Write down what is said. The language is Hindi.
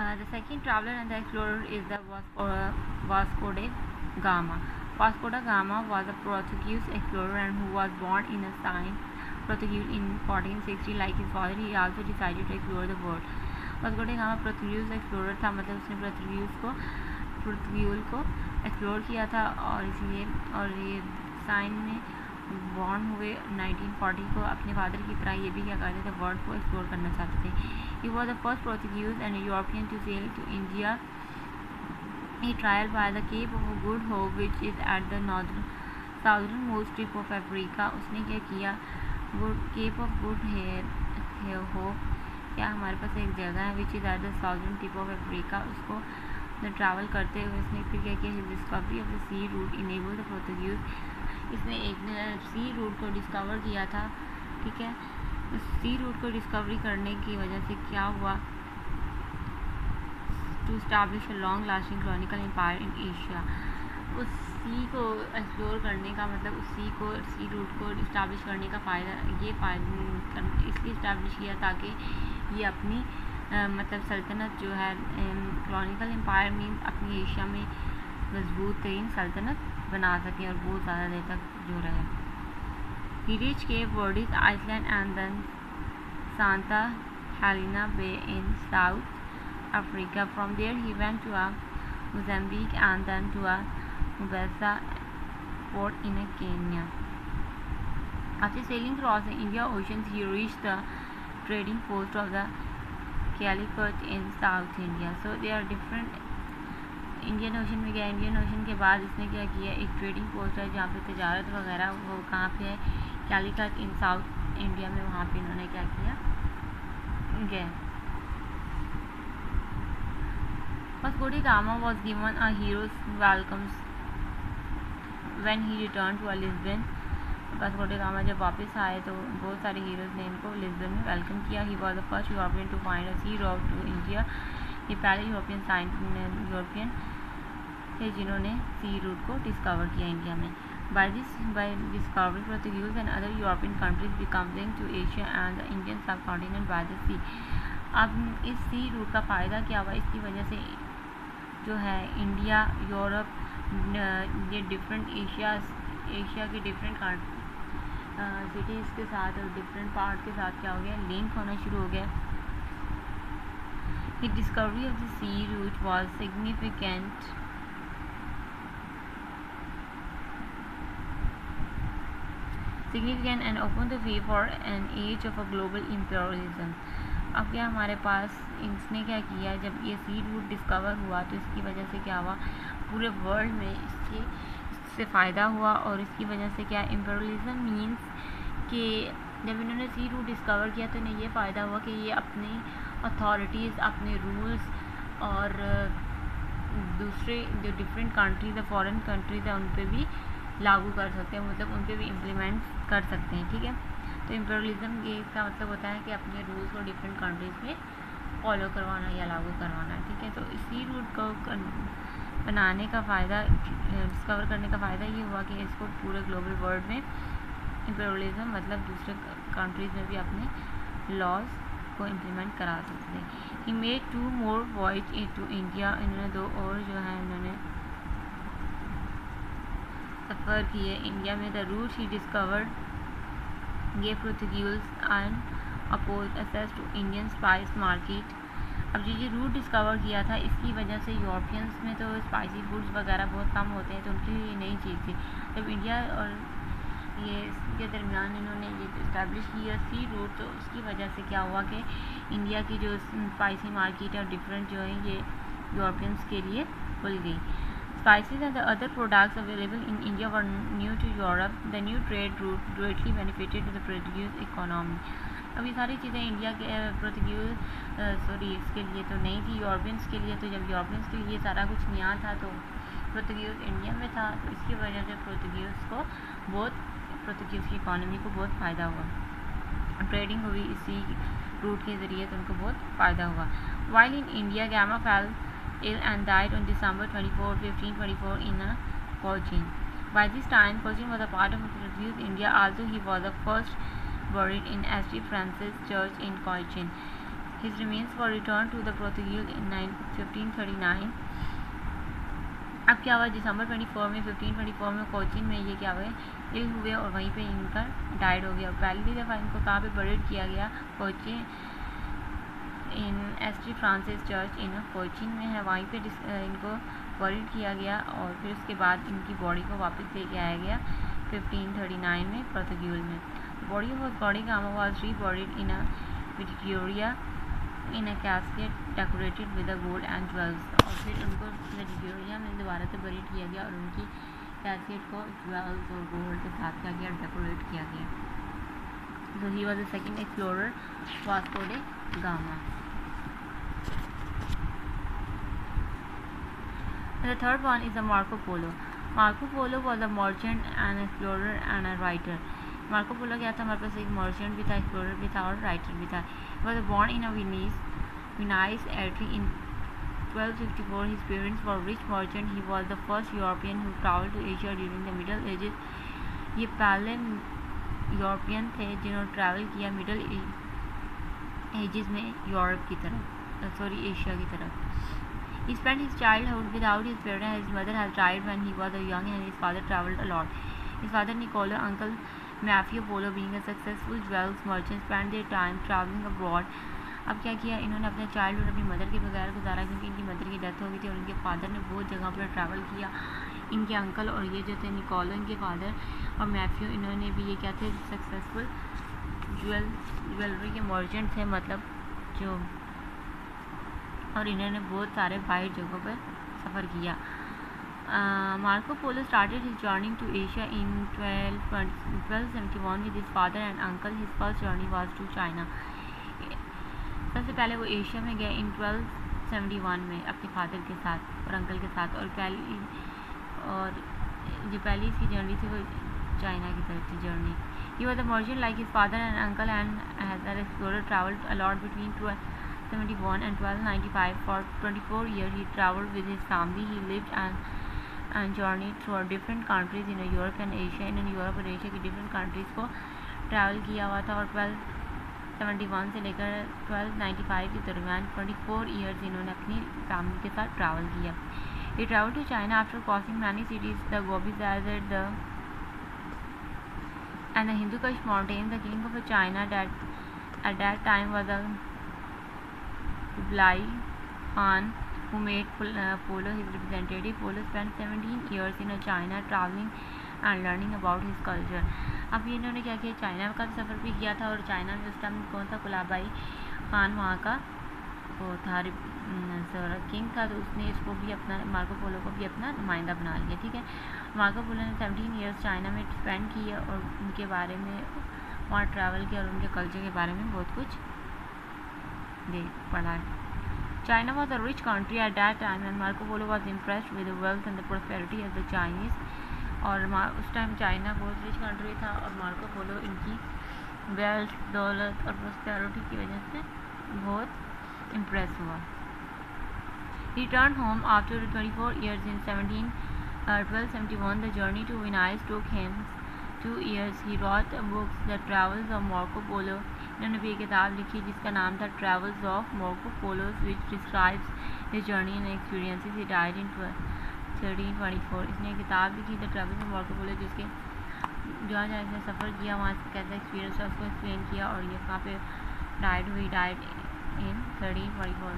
The second traveler and the explorer is the Vasco da Gama. Vasco da Gama was a Portuguese explorer and who was born in a Spain, Portugal in 1460. Like his father, he also decided to explore the world. Vasco D gamma Portuguese explorer था, मतलब उसने पोर्तुगल को एक्सप्लोर किया था और इसलिए और ये साइन में बॉर्न हुए 1940 को अपने फादर की तरह ये भी क्या करते थे, वर्ल्ड को एक्सप्लोर करना चाहते थे. He was the first Portuguese and European to sail to India. He trial by the Cape of Good Hope which is at the southernmost tip of Africa. उसने क्या किया, केप ऑफ गुड होप, क्या हमारे पास एक जगह है which is at the southern tip of Africa. उसको ट्रैवल करते हुए उसने फिर क्या किया, discovery of the sea route enable the Portuguese. इसने एक सी रूट को डिस्कवर किया था, ठीक है. उस सी रूट को डिस्कवरी करने की वजह से क्या हुआ, to establish a long lasting colonial empire in Asia. उस सी को एक्सप्लोर करने का मतलब उस सी रूट को इस्टेब्लिश करने का फ़ायदा इसलिए इस्टेब्लिश किया ताकि ये अपनी मतलब सल्तनत जो है, कॉलोनिकल एम्पायर मीन्स अपनी एशिया में मजबूत तरीन सल्तनत बना सकें और बहुत ज़्यादा देर तक जो रहे. He reach Cape Verdes island and then Santa Helena bay in South Africa. From there he went to Mozambique and then to Mombasa port in Kenya. After sailing across the Indian Ocean, he reached the trading post of the Calicut in South India. So they are different. Indian ocean में गया. इंडियन ओशन के बाद इसने क्या किया, एक ट्रेडिंग पोस्ट है जहाँ पे तजारत वगैरह वो कहाँ पे है, कैलिकट इन साउथ इंडिया में. वहाँ पे इन्होंने क्या किया, गए. Vasco da Gama was given a hero's welcome when he returned to Lisbon. Vasco D gamma जब वापस आए तो बहुत सारे हीरोज़ ने इनको लिस्बन में वेलकम किया. He was the first European to find a sea route to India. ये पहले यूरोपियन थे जिन्होंने सी रूट को डिस्कवर किया इंडिया में. By discovery Portuguese and other European countries becoming to Asia and the Indian subcontinent by the sea. अब इस सी रूट का फ़ायदा क्या हुआ, इसकी वजह से जो है इंडिया, यूरोप, ये डिफरेंट एशिया के डिफरेंट सिटीज़ के साथ और डिफरेंट पार्ट के साथ क्या हो गया, लिंक होना शुरू हो गया. The discovery of the sea route was significant and open the way for an age of a global imperialism. अब क्या हमारे पास इसने क्या किया, जब ये सी रूट डिस्कवर हुआ तो इसकी वजह से क्या हुआ, पूरे वर्ल्ड में इससे फ़ायदा हुआ. और इसकी वजह से क्या, इम्पेरियलिज्म मीन्स कि जब इन्होंने सी रूट डिस्कवर किया तो इन्हें ये फ़ायदा हुआ कि ये अपनी अथॉरिटीज़, अपने रूल्स और दूसरे जो डिफरेंट कंट्रीज़ है, फॉरेन कंट्रीज़ है, उन पर भी लागू कर सकते हैं, मतलब उन पर भी इम्प्लीमेंट कर सकते हैं, ठीक है. तो इम्पेरियलिज्म ये इसका मतलब होता है कि अपने रूल्स को डिफरेंट कंट्रीज़ में फॉलो करवाना या लागू करवाना, ठीक है. तो इसी रूट को बनाने का फ़ायदा, डिस्कवर करने का फ़ायदा ये हुआ कि इसको पूरे ग्लोबल वर्ल्ड में इम्पेरियलिज्म मतलब दूसरे कंट्रीज़ में भी अपने लॉज को इम्प्लीमेंट करा सकते हैं. He made 2 more voyage to India. इन्होंने 2 और जो है इन्होंने सफ़र किए इंडिया में. The route he discovered gave Portuguese unopposed access to Indian spice market. अब जो ये रूट डिस्कवर किया था इसकी वजह से यूरोपियंस में तो स्पाइसी फूड्स वगैरह बहुत कम होते हैं, तो उनके लिए ये नई चीज़ थी. जब इंडिया और ये इसके दरमियान इन्होंने ये इस्टेब्लिश किया सी रूट, तो उसकी वजह से क्या हुआ कि इंडिया की जो स्पाइसी मार्केट है डिफरेंट जो है ये यूरोपियंस के लिए खुल गई. Spices and the other products available in India were new to Europe. The new trade route greatly benefited to the Portuguese economy. अब ये सारी चीज़ें इंडिया के इसके लिए तो नहीं थी, यूरोपियंस के लिए. तो जब यूरोपियंस के लिए सारा कुछ नया था तो पोर्तुगीज़ इंडिया में था, तो इसकी वजह से पोर्तुगीज़ की इकॉनमी को बहुत फ़ायदा हुआ. ट्रेडिंग हुई इसी रूट के ज़रिए, तो उनको बहुत फ़ायदा हुआ. While in India, Gama fell ill and died on December 24, 1524 in Cochin. By this time, Cochin was a part of Portuguese India. Also, he was the first buried in St. Francis Church in Cochin. His remains were returned to the Portuguese in 1539. अब क्या हुआ, दिसंबर 24 में 1524 में कोचीन में ये क्या हुए, इल हुए और वहीं पे इनका डाइड हो गया। पहली दफ़ा इनको कहाँ पे बरीड किया गया, Cochin in ST Francis church in Cochin में है, वहीं पे इनको बरीड किया गया और फिर उसके बाद इनकी बॉडी को वापस लेके आया गया 1539 में पोर्तुगीज में। बॉडी ऑफ गॉडी Gama was reburied in a Victoria in a casket decorated with a gold and jewels. और फिर उनको विक्टोरिया में दोबारा से बरीड किया गया और उनकी कैस्केट को ज्वेल्स और गोल्ड के साथ क्या गया, डेकोरेट किया गया। So he was the second explorer, Vasco da Gama. The third one is the Marco Polo. Marco Polo was a merchant, an explorer and a writer. Marco Polo क्या था, हमारे पास एक merchant भी था, explorer भी था और writer भी था. He was born in a Venice, Italy in 1254. His parents were rich merchant. He was the first European who traveled to Asia during the Middle Ages. ये पहले यूरोपियन थे जिन्होंने ट्रैवल किया मिडल एजेस में यूरोप की तरफ, एशिया की तरफ। He spent his childhood without his parents. His mother has died when he was young and his father traveled a lot. His father Niccolo, uncle Maffeo Polo, being a successful jewels merchant, spent their time traveling abroad. अब क्या किया इन्होंने, अपना चाइल्डहुड अपनी मदर के बगैर गुजारा क्योंकि इनकी मदर की डेथ हो गई थी और उनके फादर ने बहुत जगह पर ट्रैवल किया। इनके अंकल और ये जो थे निकोलो इनके फादर और मैफियो, इन्होंने भी ये क्या थे, सक्सेसफुल ज्वेलरी के मर्चेंट थे, मतलब जो, और इन्होंने बहुत सारे बाहर जगहों पर सफ़र किया। Marco Polo started his journey to Asia in 1271 with his father and uncle. His first journey was to China. सबसे पहले वो एशिया में गए इन 1271 में अपने फादर के साथ और अंकल के साथ, और जो पहली इसकी जर्नी थी वो चाइना की तरफ थी journey. He was a merchant like his father and uncle and as an explorer traveled a lot between 1271 and 1295. For 24 years he traveled with his family. He lived and journeyed through different countries in Europe and Asia. इन्होंने यूरोप और एशिया की डिफरेंट कंट्रीज़ को ट्रैवल किया हुआ था और 1271 से लेकर 1295 के दरमियान 24 ईयर्स इन्होंने अपनी फैमिली के साथ ट्रैवल किया। He traveled to China after crossing many cities, the Gobi Desert and the Hindu Kush Mountains. The king of China at that time was a Kublai Khan, who made Polo his representative. Polo spent 17 years in China traveling and learning about his culture. अब ये इन्होंने क्या किया, चाइना का सफ़र भी किया था और चाइना में उस टाइम कौन था, कुलाबाई खान वहाँ का वो था किंग था, तो उसने इसको भी अपना, मार्को पोलो को भी अपना नुमाइंदा बना लिया। ठीक है, मार्को पोलो ने 17 ईयर्स चाइना में स्पेंड किया और उनके बारे में वहाँ ट्रैवल किया और उनके कल्चर के बारे में बहुत कुछ पढ़ा। China was a rich country at that time and Marco Polo was impressed with the wealth and the prosperity of the Chinese. और उस टाइम चाइना बहुत रिच कंट्री था और मार्को पोलो इनकी वेल्थ, दौलत और प्रॉस्पेरिटी की वजह से बहुत इम्प्रेस हुआ। He returned home after 24 years in 1271. The journey to Venice took him 2 years. He wrote books, The Travels of Marco Polo. इन्होंने भी एक किताब लिखी जिसका नाम था Travels of Marco Polo, which describes his journey and experiences. He died in 1324. इसने एक किताब लिखी The Travels of Marco Polo, जिसके जहाँ जहाँ इसने सफ़र किया वहाँ से कैसा एक्सपीरियंस था उसको एक्सप्लेन किया और ये कहाँ पे डाइड इन 1324।